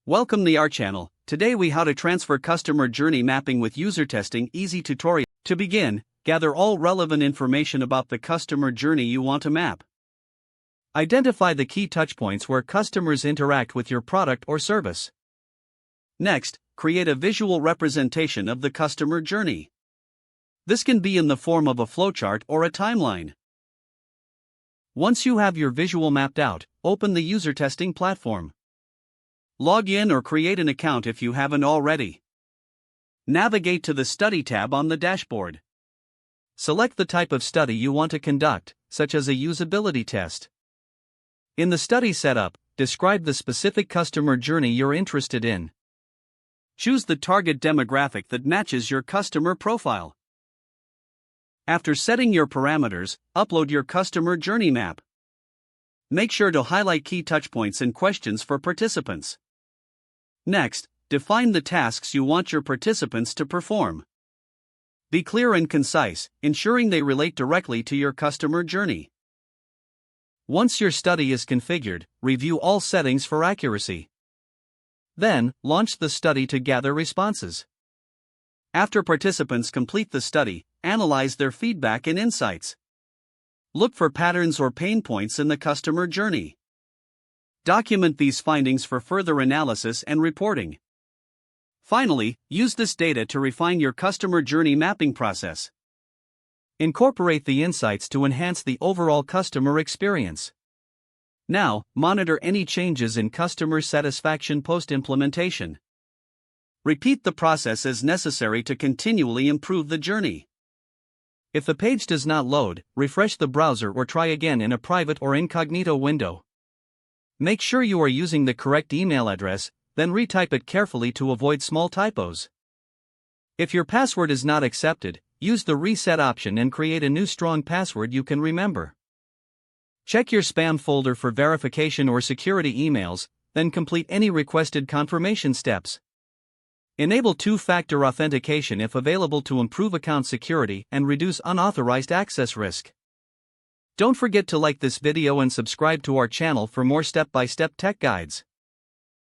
Welcome to our channel. Today we how to transfer customer journey mapping with user testing easy tutorial. To begin, gather all relevant information about the customer journey you want to map. Identify the key touchpoints where customers interact with your product or service. Next, create a visual representation of the customer journey. This can be in the form of a flowchart or a timeline. Once you have your visual mapped out, open the user testing platform. Log in or create an account if you haven't already. Navigate to the Study tab on the dashboard. Select the type of study you want to conduct, such as a usability test. In the study setup, describe the specific customer journey you're interested in. Choose the target demographic that matches your customer profile. After setting your parameters, upload your customer journey map. Make sure to highlight key touchpoints and questions for participants. Next, define the tasks you want your participants to perform. Be clear and concise, ensuring they relate directly to your customer journey. Once your study is configured, review all settings for accuracy. Then, launch the study to gather responses. After participants complete the study, analyze their feedback and insights. Look for patterns or pain points in the customer journey. Document these findings for further analysis and reporting. Finally, use this data to refine your customer journey mapping process. Incorporate the insights to enhance the overall customer experience. Now, monitor any changes in customer satisfaction post-implementation. Repeat the process as necessary to continually improve the journey. If the page does not load, refresh the browser or try again in a private or incognito window. Make sure you are using the correct email address, then retype it carefully to avoid small typos. If your password is not accepted, use the reset option and create a new strong password you can remember. Check your spam folder for verification or security emails, then complete any requested confirmation steps. Enable two-factor authentication if available to improve account security and reduce unauthorized access risk. Don't forget to like this video and subscribe to our channel for more step-by-step tech guides.